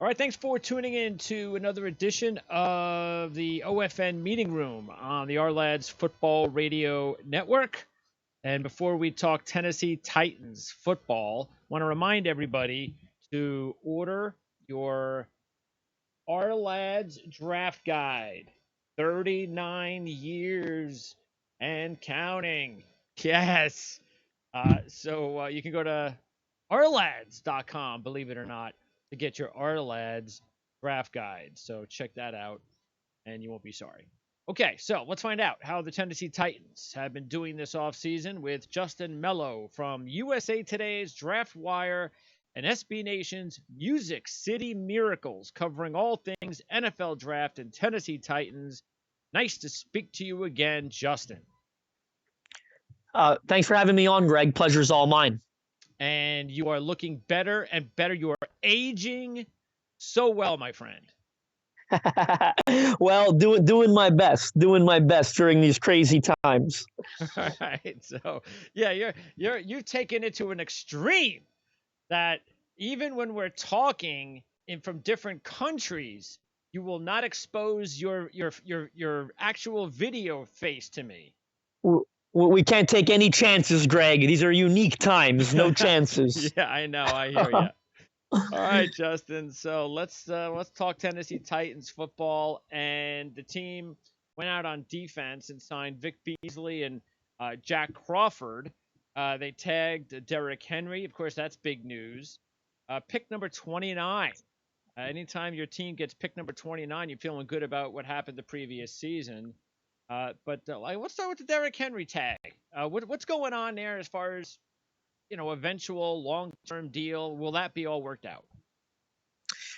All right, thanks for tuning in to another edition of the OFN Meeting Room on the Our Lads Football Radio Network. And before we talk Tennessee Titans football, I want to remind everybody to order your Our Lads Draft Guide, 39 years and counting. Yes. So you can go to ourlads.com, believe it or not, to get your Our Lads Draft Guide. So check that out, and you won't be sorry. Okay, so let's find out how the Tennessee Titans have been doing this offseason with Justin Mello from USA Today's Draft Wire and SB Nation's Music City Miracles, covering all things NFL Draft and Tennessee Titans. Nice to speak to you again, Justin. Thanks for having me on, Greg. Pleasure's all mine. And you are looking better and better. You are aging so well, my friend. Well, doing my best during these crazy times. All right. So yeah, you're taking it to an extreme that even when we're talking from different countries, you will not expose your actual video face to me. We can't take any chances, Greg. These are unique times. No chances. Yeah, I know. I hear you. All right, Justin. So let's talk Tennessee Titans football. And the team went out on defense and signed Vic Beasley and Jack Crawford. They tagged Derrick Henry. Of course, that's big news. Pick number 29. Anytime your team gets pick number 29, you're feeling good about what happened the previous season. But let's start with the Derrick Henry tag. What's going on there as far as, eventual long-term deal? Will that be all worked out?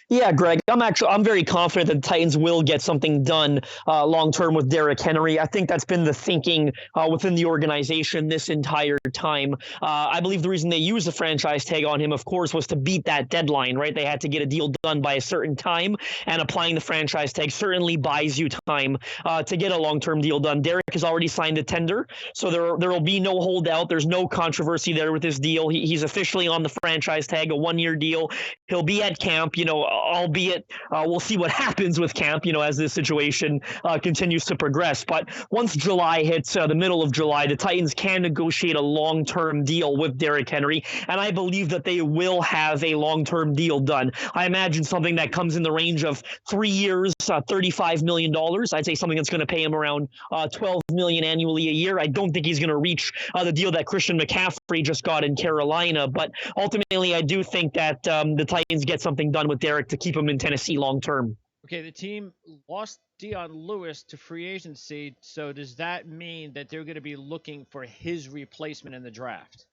Yeah, Greg, I'm very confident that the Titans will get something done long-term with Derrick Henry. I think that's been the thinking within the organization this entire time. I believe the reason they used the franchise tag on him, of course, was to beat that deadline, right? They had to get a deal done by a certain time, and applying the franchise tag certainly buys you time to get a long-term deal done. Derrick has already signed a tender, so there will be no holdout. There's no controversy there with this deal. He's officially on the franchise tag, a one-year deal. He'll be at camp, albeit we'll see what happens with camp, as this situation continues to progress. But once July hits, the middle of July, the Titans can negotiate a long-term deal with Derrick Henry, and I believe that they will have a long-term deal done. I imagine something that comes in the range of 3 years, $35 million. I'd say something that's going to pay him around $12 million annually a year. I don't think he's going to reach the deal that Christian McCaffrey just got in Carolina, but ultimately I do think that the Titans get something done with Derrick to keep him in Tennessee long term. Okay, the team lost Dion Lewis to free agency, so does that mean that they're going to be looking for his replacement in the draft?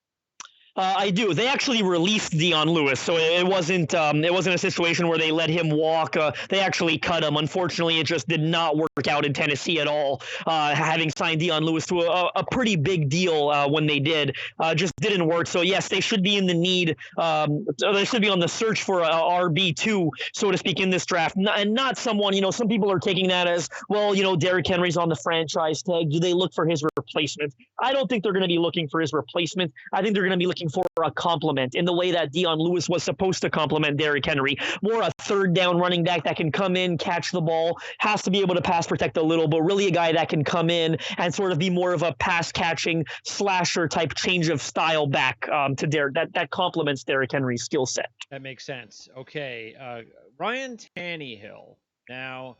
I do. They actually released Dion Lewis, so it wasn't a situation where they let him walk. They actually cut him. Unfortunately, it just did not work out in Tennessee at all. Having signed Dion Lewis to a pretty big deal when they did, just didn't work. So yes, they should be in the need. They should be on the search for a RB2, so to speak, in this draft, and not someone. Some people are taking that as, well, Derrick Henry's on the franchise tag. Do they look for his replacement? I don't think they're going to be looking for his replacement. I think they're going to be looking for a complement in the way that Dion Lewis was supposed to complement Derrick Henry. More a third down running back that can come in, catch the ball, has to be able to pass protect a little, but really a guy that can come in and sort of be more of a pass catching slasher type change of style back to Derrick. That complements Derrick Henry's skill set. That makes sense. Okay. Ryan Tannehill. Now,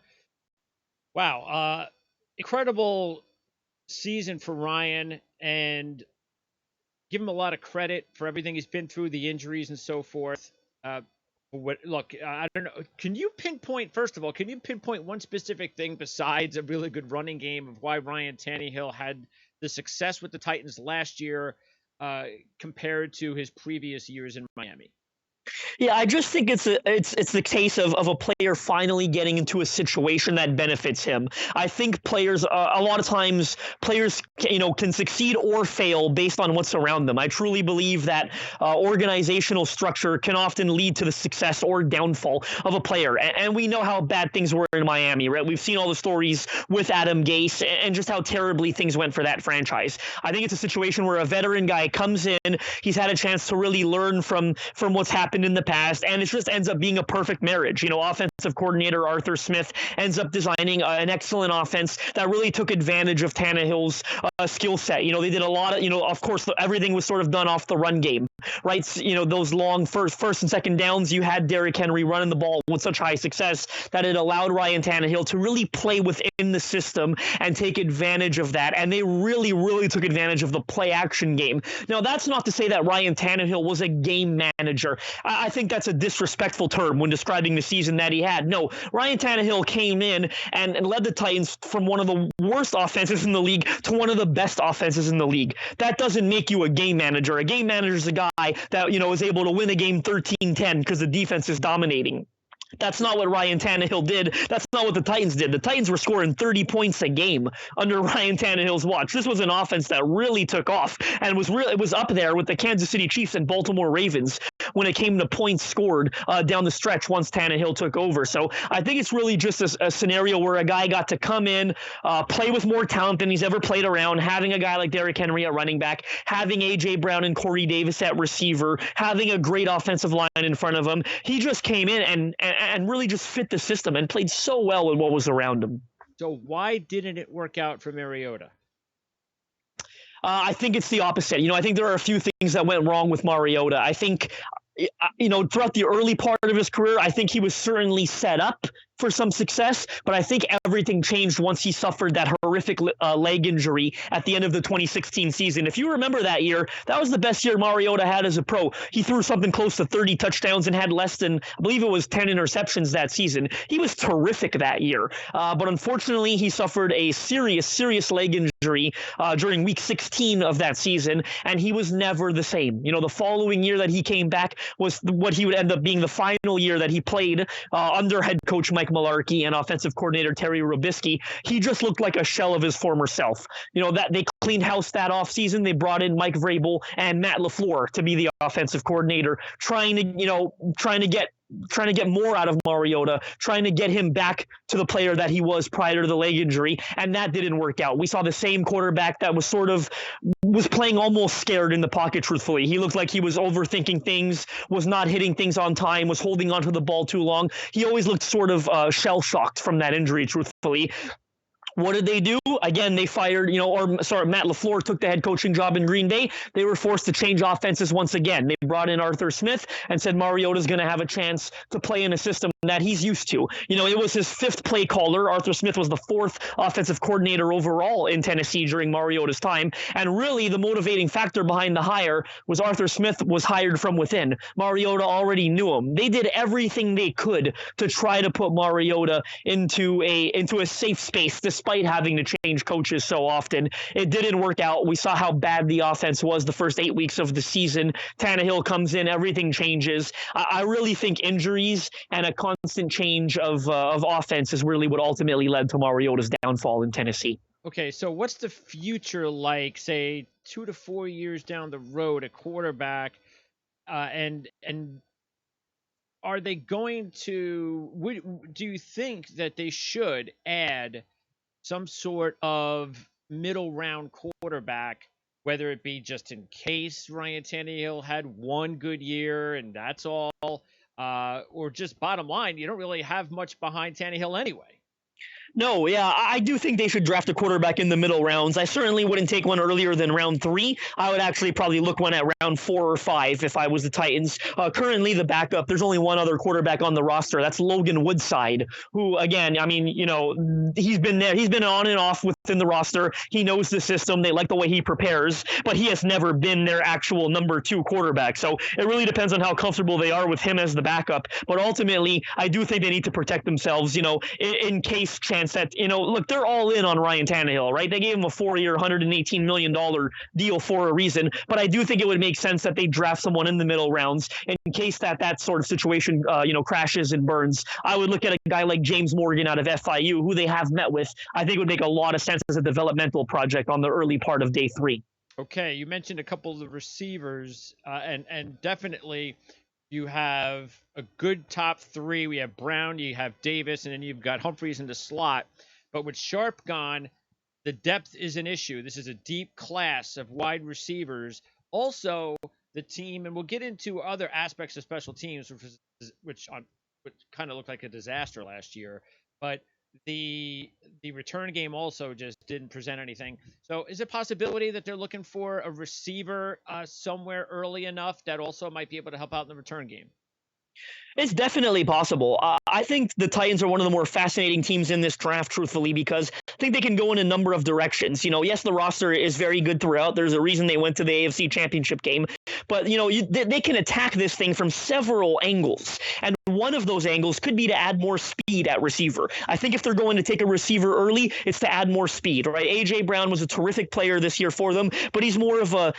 wow. Incredible season for Ryan, and give him a lot of credit for everything he's been through, the injuries and so forth. Look, I don't know. First of all, can you pinpoint one specific thing besides a really good running game of why Ryan Tannehill had the success with the Titans last year compared to his previous years in Miami? Yeah, I just think it's the case of a player finally getting into a situation that benefits him. I think players, a lot of times, can succeed or fail based on what's around them. I truly believe that organizational structure can often lead to the success or downfall of a player. And we know how bad things were in Miami, right? We've seen all the stories with Adam Gase and just how terribly things went for that franchise. I think it's a situation where a veteran guy comes in, he's had a chance to really learn from what's happened happened in the past, and it just ends up being a perfect marriage. Offensive coordinator Arthur Smith ends up designing an excellent offense that really took advantage of Tannehill's skill set. They did a lot of, of course, everything was sort of done off the run game, right? Those long first and second downs, you had Derrick Henry running the ball with such high success that it allowed Ryan Tannehill to really play within the system and take advantage of that. And they really, really took advantage of the play action game. Now, that's not to say that Ryan Tannehill was a game manager. I think that's a disrespectful term when describing the season that he had. No, Ryan Tannehill came in and led the Titans from one of the worst offenses in the league to one of the best offenses in the league. That doesn't make you a game manager. A game manager is a guy that, is able to win a game 13-10 because the defense is dominating. That's not what Ryan Tannehill did. That's not what the Titans did. The Titans were scoring 30 points a game under Ryan Tannehill's watch. This was an offense that really took off and it was up there with the Kansas City Chiefs and Baltimore Ravens when it came to points scored down the stretch once Tannehill took over. So I think it's really just a scenario where a guy got to come in, play with more talent than he's ever played around, having a guy like Derrick Henry at running back, having A.J. Brown and Corey Davis at receiver, having a great offensive line in front of him. He just came in and really just fit the system and played so well with what was around him. So why didn't it work out for Mariota? I think it's the opposite. I think there are a few things that went wrong with Mariota. I think, throughout the early part of his career, I think he was certainly set up for some success, but I think everything changed once he suffered that horrific leg injury at the end of the 2016 season. If you remember that year, that was the best year Mariota had as a pro. He threw something close to 30 touchdowns and had less than, I believe it was 10 interceptions that season. He was terrific that year, but unfortunately he suffered a serious leg injury during week 16 of that season, and he was never the same. The following year that he came back was what he would end up being the final year that he played under head coach Mike Mularkey and offensive coordinator Terry Robisky. He just looked like a shell of his former self. That they cleaned house that offseason. They brought in Mike Vrabel and Matt LaFleur to be the offensive coordinator, trying to get more out of Mariota, trying to get him back to the player that he was prior to the leg injury, and that didn't work out. We saw the same quarterback that was playing almost scared in the pocket, truthfully. He looked like he was overthinking things, was not hitting things on time, was holding onto the ball too long. He always looked sort of shell-shocked from that injury, truthfully. What did they do? Again, they fired, Matt LaFleur took the head coaching job in Green Bay. They were forced to change offenses once again. They brought in Arthur Smith and said Mariota's going to have a chance to play in a system that he's used to. It was his fifth play caller. Arthur Smith was the fourth offensive coordinator overall in Tennessee during Mariota's time. And really the motivating factor behind the hire was Arthur Smith was hired from within. Mariota already knew him. They did everything they could to try to put Mariota into a safe space, despite having to change coaches so often. It didn't work out. We saw how bad the offense was the first 8 weeks of the season. Tannehill comes in, everything changes. I really think injuries and a constant change of offense is really what ultimately led to Mariota's downfall in Tennessee. Okay, so what's the future like, say, 2 to 4 years down the road at quarterback, and are they going to? Do you think that they should add some sort of middle round quarterback, whether it be just in case Ryan Tannehill had one good year and that's all, or just bottom line, you don't really have much behind Tannehill anyway? No, yeah, I do think they should draft a quarterback in the middle rounds. I certainly wouldn't take one earlier than round 3. I would actually probably look one at round 4 or 5 if I was the Titans. Currently, the backup, there's only one other quarterback on the roster. That's Logan Woodside, who, again, he's been there. He's been on and off within the roster. He knows the system. They like the way he prepares, but he has never been their actual number 2 quarterback. So it really depends on how comfortable they are with him as the backup. But ultimately, I do think they need to protect themselves, in case chance that, look, they're all in on Ryan Tannehill, right? They gave him a 4-year, $118 million deal for a reason. But I do think it would make sense that they draft someone in the middle rounds in case that sort of situation, crashes and burns. I would look at a guy like James Morgan out of FIU, who they have met with. I think it would make a lot of sense as a developmental project on the early part of day 3. Okay, you mentioned a couple of the receivers, and definitely you have a good top 3. We have Brown, you have Davis, and then you've got Humphreys in the slot. But with Sharp gone, the depth is an issue. This is a deep class of wide receivers. Also, the team, and we'll get into other aspects of special teams, which kind of looked like a disaster last year. But the return game also just didn't present anything. So, is it a possibility that they're looking for a receiver somewhere early enough that also might be able to help out in the return game? It's definitely possible. I think the Titans are one of the more fascinating teams in this draft, truthfully, because I think they can go in a number of directions. Yes, the roster is very good throughout. There's a reason they went to the AFC Championship game, but they can attack this thing from several angles, and one of those angles could be to add more speed at receiver. I think if they're going to take a receiver early, it's to add more speed, right? AJ Brown was a terrific player this year for them, but he's more of a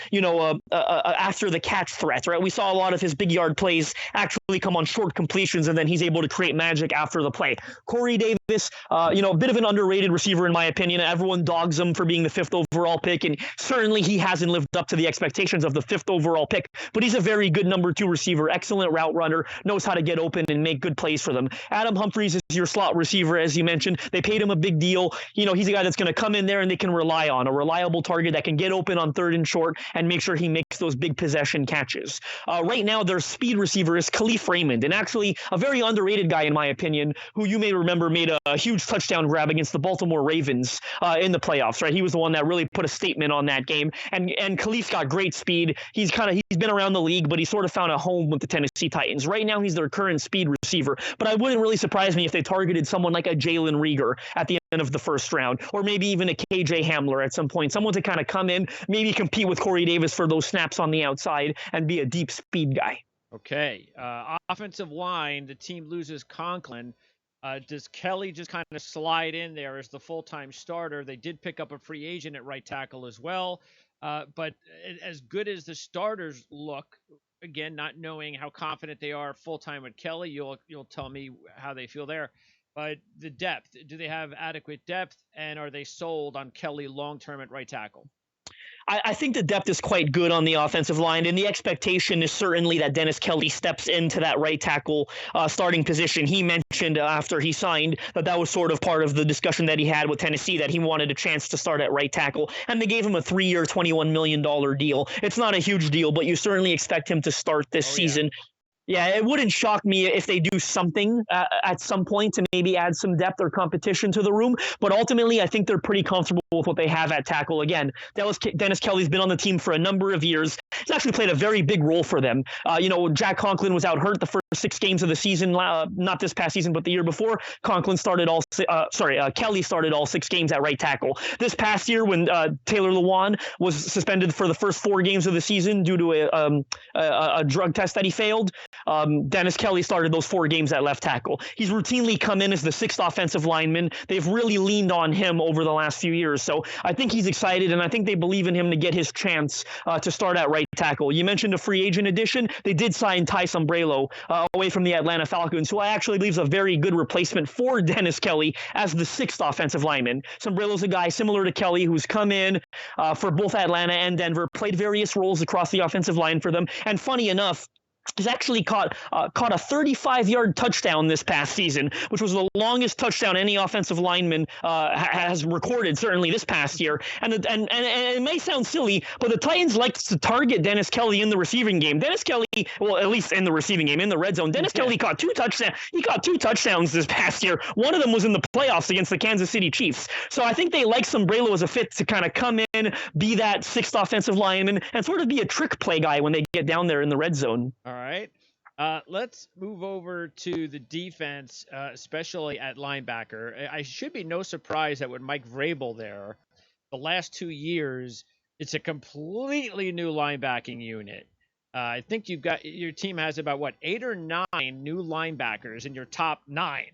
after the catch threat, right? We saw a lot of his big yard plays actually come on short completions, and then he's able to create magic after the play. Corey Davis, a bit of an underrated receiver in my opinion. Everyone dogs him for being the 5th overall pick, and certainly he hasn't lived up to the expectations of the 5th overall pick, but he's a very good number 2 receiver, excellent route runner, knows how to get open and make good plays for them. Adam Humphries is your slot receiver, as you mentioned. They paid him a big deal. He's a guy that's going to come in there and they can rely on, a reliable target that can get open on 3rd and short and make sure he makes those big possession catches. Right now, their speed receiver is Khalif Raymond, and actually a very underrated guy in my opinion, who you may remember made a huge touchdown grab against the Baltimore Ravens in the playoffs, right? He was the one that really put a statement on that game, and Khalif's got great speed. He's been around the league, but he sort of found a home with the Tennessee Titans. Right now, he's their current speed receiver, but I wouldn't really surprise me if they targeted someone like a Jalen Reagor at the end of the 1st round, or maybe even a KJ Hamler at some point, someone to kind of come in, maybe compete with Corey Davis for those snaps on the outside and be a deep speed guy. Okay. Offensive line, the team loses Conklin. Does Kelly just kind of slide in there as the full-time starter? They did pick up a free agent at right tackle as well. But as good as the starters look, again, not knowing how confident they are full-time with Kelly, you'll tell me how they feel there. But the depth, do they have adequate depth, and are they sold on Kelly long-term at right tackle? I think the depth is quite good on the offensive line, and the expectation is certainly that Dennis Kelly steps into that right tackle starting position. He mentioned after he signed that was sort of part of the discussion that he had with Tennessee, that he wanted a chance to start at right tackle, and they gave him a 3-year, $21 million deal. It's not a huge deal, but you certainly expect him to start this season. Yeah, it wouldn't shock me if they do something at some point to maybe add some depth or competition to the room. But ultimately, I think they're pretty comfortable with what they have at tackle. Again, Dennis Kelly's been on the team for a number of years. He's actually played a very big role for them. Jack Conklin was out hurt the first 6 games of the season, not this past season, but the year before. Kelly started all 6 games at right tackle. This past year, when Taylor Lewan was suspended for the first 4 games of the season due to a drug test that he failed, Dennis Kelly started those 4 games at left tackle. He's routinely come in as the 6th offensive lineman. They've really leaned on him over the last few years. So I think he's excited, and I think they believe in him to get his chance to start at right tackle. You mentioned a free agent addition. They did sign Ty Sombrello away from the Atlanta Falcons, who I actually believe is a very good replacement for Dennis Kelly as the 6th offensive lineman. Sombrello's a guy similar to Kelly who's come in for both Atlanta and Denver, played various roles across the offensive line for them, and funny enough, he's actually caught a 35-yard touchdown this past season, which was the longest touchdown any offensive lineman has recorded, certainly this past year. And it may sound silly, but the Titans like to target Dennis Kelly in the receiving game. Dennis Kelly, well, at least in the receiving game, in the red zone, Dennis Kelly caught 2 touchdowns. He caught 2 touchdowns this past year. One of them was in the playoffs against the Kansas City Chiefs. So I think they like Sombrello as a fit to kind of come in, be that 6th offensive lineman, and sort of be a trick play guy when they get down there in the red zone. All right. Let's move over to the defense, especially at linebacker. I should be no surprise that with Mike Vrabel there, the last 2 years, it's a completely new linebacking unit. I think your team has about 8 or 9 new linebackers in your top 9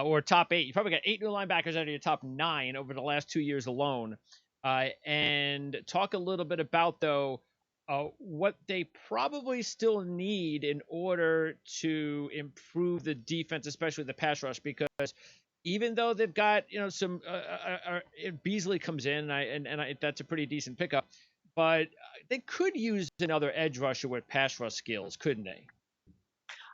or top 8. You probably got 8 new linebackers out of your top 9 over the last 2 years alone. And talk a little bit about, though, what they probably still need in order to improve the defense, especially the pass rush, because even though they've got some Beasley comes in, and that's a pretty decent pickup, but they could use another edge rusher with pass rush skills, couldn't they?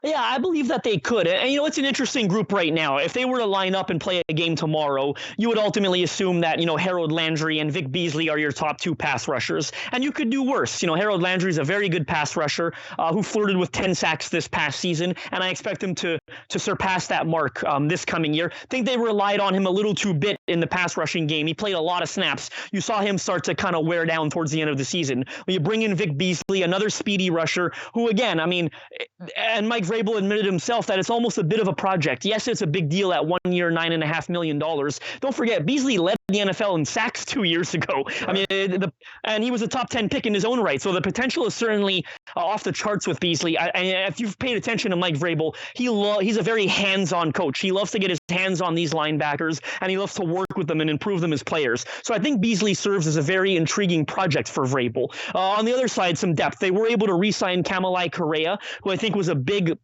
Yeah, I believe that they could. And, it's an interesting group right now. If they were to line up and play a game tomorrow, you would ultimately assume that, Harold Landry and Vic Beasley are your top two pass rushers. And you could do worse. Harold Landry is a very good pass rusher who flirted with 10 sacks this past season. And I expect him to surpass that mark this coming year. I think they relied on him a little too bit in the pass rushing game. He played a lot of snaps. You saw him start to kind of wear down towards the end of the season. When you bring in Vic Beasley, another speedy rusher, who again, and Mike Vrabel admitted himself that it's almost a bit of a project. Yes, it's a big deal at 1 year, $9.5 million. Don't forget, Beasley led the NFL in sacks 2 years ago. Right. And he was a top 10 pick in his own right. So the potential is certainly off the charts with Beasley. And if you've paid attention to Mike Vrabel, he's a very hands-on coach. He loves to get his hands on these linebackers, and he loves to work with them and improve them as players. So I think Beasley serves as a very intriguing project for Vrabel. On the other side, some depth. They were able to re-sign Kamalai Correa, who I think was a big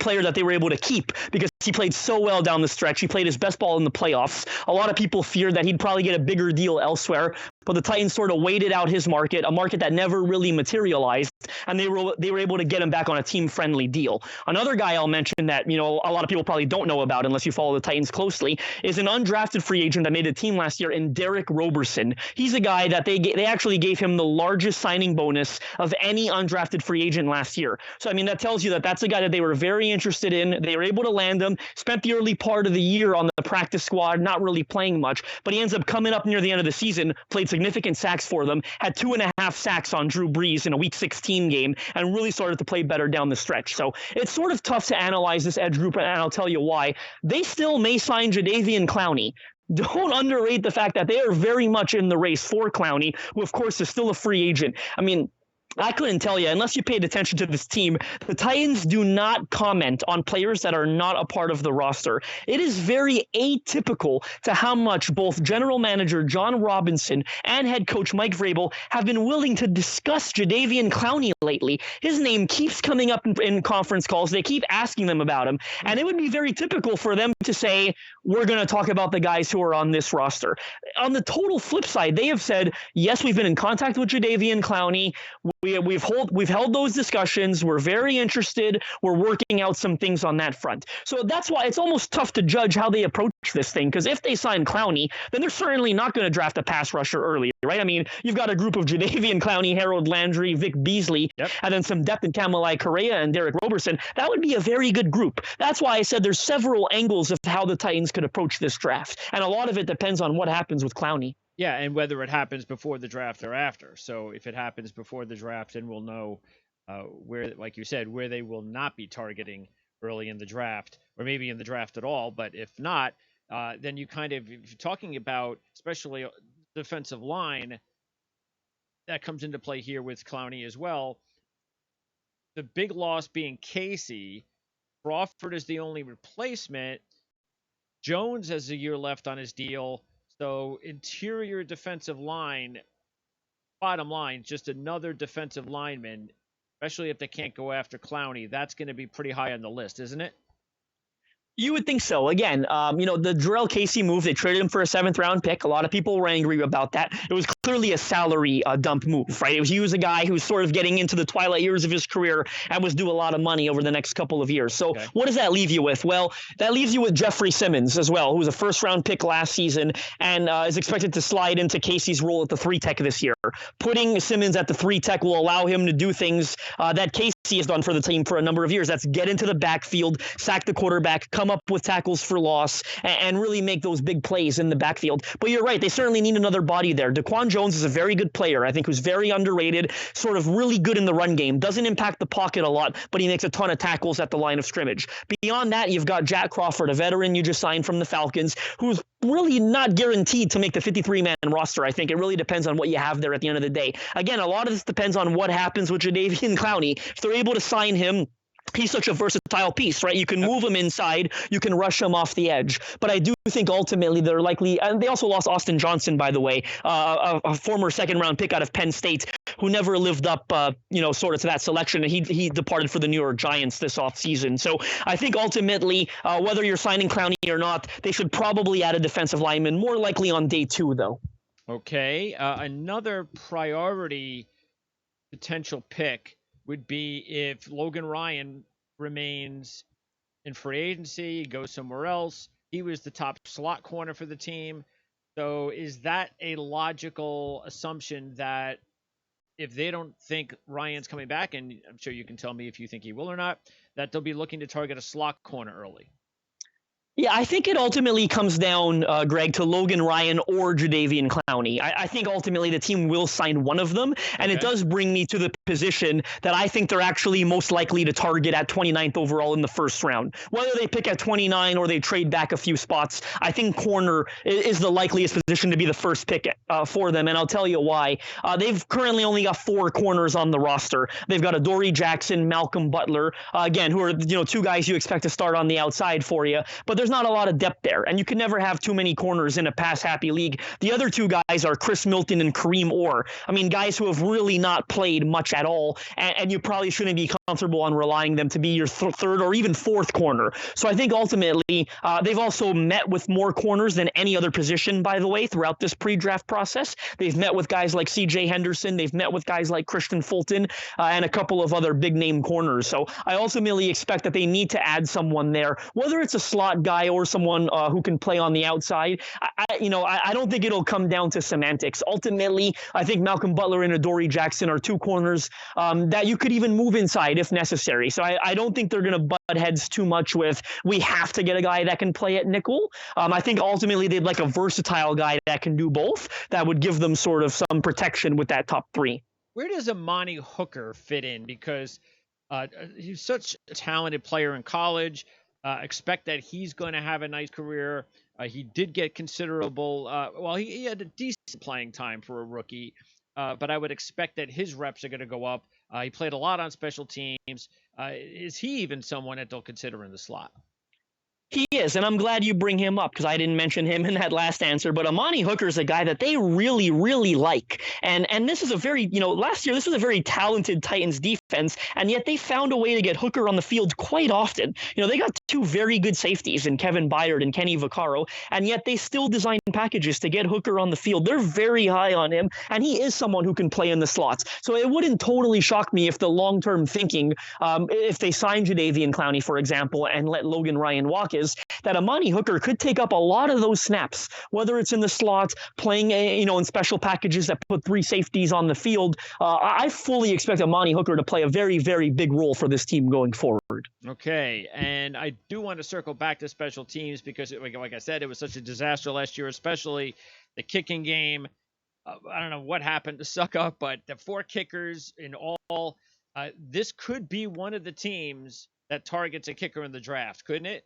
player that they were able to keep because he played so well down the stretch. He played his best ball in the playoffs. A lot of people feared that he'd probably get a bigger deal elsewhere, but the Titans sort of waited out his market, a market that never really materialized, and they were able to get him back on a team-friendly deal. Another guy I'll mention that, a lot of people probably don't know about unless you follow the Titans closely is an undrafted free agent that made a team last year in Derek Roberson. He's a guy that they actually gave him the largest signing bonus of any undrafted free agent last year. So, that tells you that that's a guy that they were very interested in. They were able to land him, spent the early part of the year on the practice squad, not really playing much, but he ends up coming up near the end of the season, played significant sacks for them, had 2.5 sacks on Drew Brees in a Week 16 game, and really started to play better down the stretch. So it's sort of tough to analyze this edge group, and I'll tell you why. They still may sign Jadeveon Clowney. Don't underrate the fact that they are very much in the race for Clowney, who, of course, is still a free agent. I couldn't tell you, unless you paid attention to this team, the Titans do not comment on players that are not a part of the roster. It is very atypical to how much both general manager John Robinson and head coach Mike Vrabel have been willing to discuss Jadeveon Clowney lately. His name keeps coming up in conference calls. They keep asking them about him. And it would be very typical for them to say, we're going to talk about the guys who are on this roster. On the total flip side, they have said, yes, we've been in contact with Jadeveon Clowney. We've held those discussions. We're very interested. We're working out some things on that front. So that's why it's almost tough to judge how they approach this thing, because if they sign Clowney, then they're certainly not going to draft a pass rusher early, right? You've got a group of Jadeveon Clowney, Harold Landry, Vic Beasley, yep, and then some depth in Kamalai Correa and Derek Roberson. That would be a very good group. That's why I said there's several angles of how the Titans could approach this draft, and a lot of it depends on what happens with Clowney. Yeah, and whether it happens before the draft or after. So if it happens before the draft, then we'll know where, like you said, where they will not be targeting early in the draft, or maybe in the draft at all. But if not, then if you're talking about, especially defensive line, that comes into play here with Clowney as well. The big loss being Casey. Crawford is the only replacement. Jones has a year left on his deal. So interior defensive line, bottom line, just another defensive lineman, especially if they can't go after Clowney, that's going to be pretty high on the list, isn't it? You would think so. Again, the Jarrell Casey move, they traded him for a 7th-round pick. A lot of people were angry about that. It was clearly a salary dump move, right? He was a guy who was sort of getting into the twilight years of his career and was due a lot of money over the next couple of years. So What does that leave you with? Well, that leaves you with Jeffrey Simmons as well, who was a 1st-round pick last season and is expected to slide into Casey's role at the 3-tech this year. Putting Simmons at the 3-tech will allow him to do things that Casey has done for the team for a number of years. That's get into the backfield, sack the quarterback, come up with tackles for loss, and really make those big plays in the backfield. But you're right, they certainly need another body there. Daquan Jones is a very good player, I think, who's very underrated, sort of really good in the run game, doesn't impact the pocket a lot, but he makes a ton of tackles at the line of scrimmage. Beyond that, you've got Jack Crawford, a veteran you just signed from the Falcons, who's really not guaranteed to make the 53-man roster. I think it really depends on what you have there at the end of the day. Again, a lot of this depends on what happens with Jadeveon Clowney. If they're able to sign him, he's such a versatile piece, right? You can move him inside, you can rush him off the edge. But I do think ultimately they're likely, and they also lost Austin Johnson, by the way, a former 2nd-round pick out of Penn State, who never lived up, sort of to that selection. He departed for the New York Giants this offseason. So I think ultimately, whether you're signing Clowney or not, they should probably add a defensive lineman, more likely on day 2, though. Okay, another priority potential pick would be if Logan Ryan remains in free agency, goes somewhere else. He was the top slot corner for the team. So is that a logical assumption that if they don't think Ryan's coming back, and I'm sure you can tell me if you think he will or not, that they'll be looking to target a slot corner early? Yeah, I think it ultimately comes down, Greg, to Logan Ryan or Jadeveon Clowney. I think ultimately the team will sign one of them, and it does bring me to the position that I think they're actually most likely to target at 29th overall in the first round. Whether they pick at 29 or they trade back a few spots, I think corner is the likeliest position to be the first pick for them, and I'll tell you why. They've currently only got 4 corners on the roster. They've got Adoree Jackson, Malcolm Butler, again, who are 2 guys you expect to start on the outside for you, but there's not a lot of depth there, and you can never have too many corners in a pass-happy league. The other 2 guys are Chris Milton and Kareem Orr. I mean, guys who have really not played much at all, and you probably shouldn't be comfortable on relying them to be your third or even fourth corner. So I think ultimately they've also met with more corners than any other position, by the way, throughout this pre-draft process. They've met with guys like C.J. Henderson. They've met with guys like Christian Fulton and a couple of other big-name corners. So I ultimately expect that they need to add someone there, whether it's a slot guy or someone who can play on the outside. I don't think it'll come down to semantics. Ultimately, I think Malcolm Butler and Adoree Jackson are 2 corners that you could even move inside if necessary. So I don't think they're going to butt heads too much with, we have to get a guy that can play at nickel. I think ultimately they'd like a versatile guy that can do both. That would give them sort of some protection with that top 3. Where does Amani Hooker fit in? Because he's such a talented player in college. Expect that he's going to have a nice career. He did get considerable, he had a decent playing time for a rookie, but I would expect that his reps are going to go up. He played a lot on special teams. Is he even someone that they'll consider in the slot? He is, and I'm glad you bring him up because I didn't mention him in that last answer. But Amani Hooker is a guy that they really, really like. And this is a very, last year, this was a very talented Titans defense, and yet they found a way to get Hooker on the field quite often. They got 2 very good safeties in Kevin Byard and Kenny Vaccaro, and yet they still designed packages to get Hooker on the field. They're very high on him, and he is someone who can play in the slots. So it wouldn't totally shock me if the long-term thinking, if they sign Jadeveon Clowney, for example, and let Logan Ryan walk, is that Amani Hooker could take up a lot of those snaps, whether it's in the slot, playing in special packages that put 3 safeties on the field. I fully expect Amani Hooker to play a very, very big role for this team going forward. Okay, and I do want to circle back to special teams because, like I said, it was such a disaster last year, especially the kicking game. I don't know what happened to Suckup, but the 4 kickers in all. This could be one of the teams that targets a kicker in the draft, couldn't it?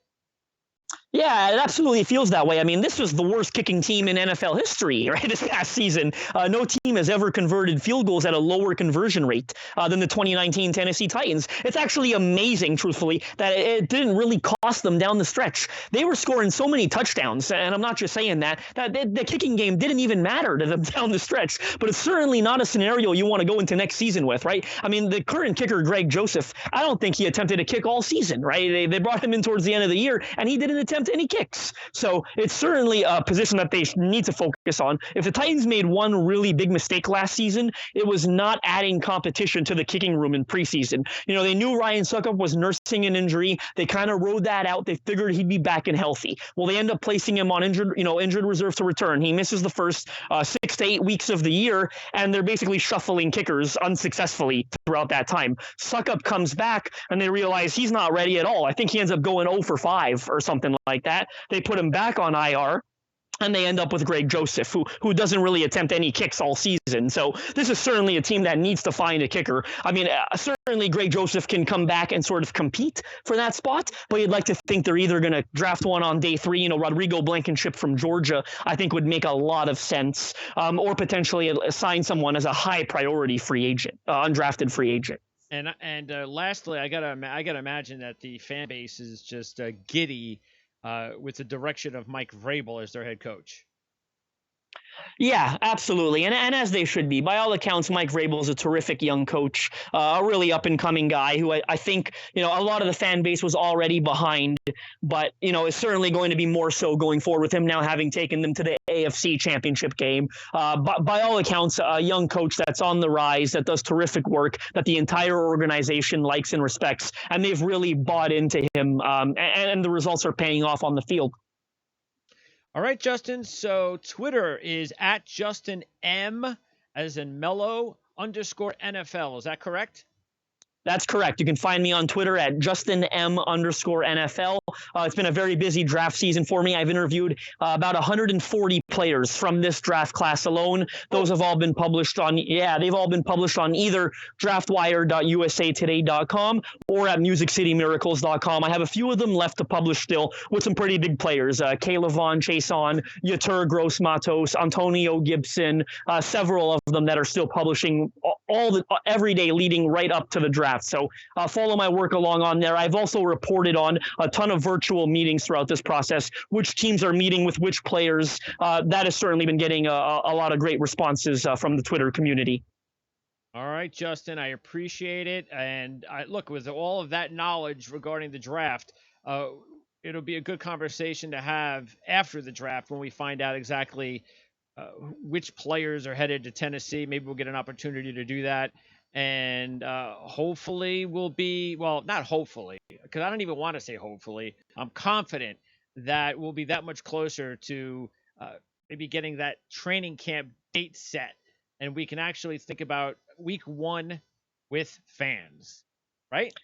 Yeah, it absolutely feels that way. I mean, this was the worst kicking team in NFL history, right, this past season. No team has ever converted field goals at a lower conversion rate than the 2019 Tennessee Titans. It's actually amazing, truthfully, that it didn't really cost them down the stretch. They were scoring so many touchdowns, and I'm not just saying that the kicking game didn't even matter to them down the stretch, but it's certainly not a scenario you want to go into next season with, right? I mean, the current kicker, Greg Joseph, I don't think he attempted a kick all season, right? They brought him in towards the end of the year, and he didn't attempt any kicks. So it's certainly a position that they need to focus on. If the Titans made one really big mistake last season, it was not adding competition to the kicking room in preseason. They knew Ryan Suckup was nursing an injury. They kind of rode that out. They figured he'd be back and healthy. Well, they end up placing him on injured reserve to return. He misses the first 6 to 8 weeks of the year, and they're basically shuffling kickers unsuccessfully throughout that time. Suckup comes back, and they realize he's not ready at all. I think he ends up going 0 for 5 or something like that. They put him back on IR, and they end up with Greg Joseph, who doesn't really attempt any kicks all season. So this is certainly a team that needs to find a kicker. I mean, certainly Greg Joseph can come back and sort of compete for that spot, but you'd like to think they're either going to draft one on day 3. Rodrigo Blankenship from Georgia, I think would make a lot of sense, or potentially assign someone as a high priority free agent, undrafted free agent. And lastly, I gotta imagine that the fan base is just giddy with the direction of Mike Vrabel as their head coach. Yeah, absolutely, and as they should be. By all accounts, Mike Vrabel is a terrific young coach, a really up and coming guy who I think a lot of the fan base was already behind, but is certainly going to be more so going forward with him now having taken them to the AFC Championship game. But by all accounts, a young coach that's on the rise, that does terrific work, that the entire organization likes and respects, and they've really bought into him, and the results are paying off on the field. All right, Justin. So Twitter is at Justin M, as in Mello _ NFL. Is that correct? That's correct. You can find me on Twitter at JustinM_NFL. It's been a very busy draft season for me. I've interviewed about 140 players from this draft class alone. Those have all been published on, they've all been published on either draftwire.usatoday.com or at musiccitymiracles.com. I have a few of them left to publish still with some pretty big players. Kayla Vaughn, Chason, Yatur Gross-Matos, Antonio Gibson, several of them that are still publishing every day leading right up to the draft. So follow my work along on there. I've also reported on a ton of virtual meetings throughout this process, which teams are meeting with which players. That has certainly been getting a lot of great responses from the Twitter community. All right, Justin, I appreciate it. And look, with all of that knowledge regarding the draft, it'll be a good conversation to have after the draft when we find out exactly which players are headed to Tennessee. Maybe we'll get an opportunity to do that. And hopefully we'll be, well, not hopefully, because I don't even want to say hopefully. I'm confident that we'll be that much closer to maybe getting that training camp date set. And we can actually think about week 1 with fans, right?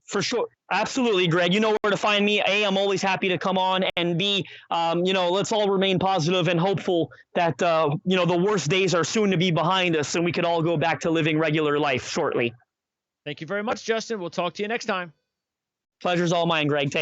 For sure. Absolutely, Greg. You know where to find me. A, I'm always happy to come on. And B, let's all remain positive and hopeful that, the worst days are soon to be behind us and we could all go back to living regular life shortly. Thank you very much, Justin. We'll talk to you next time. Pleasure's all mine, Greg. Take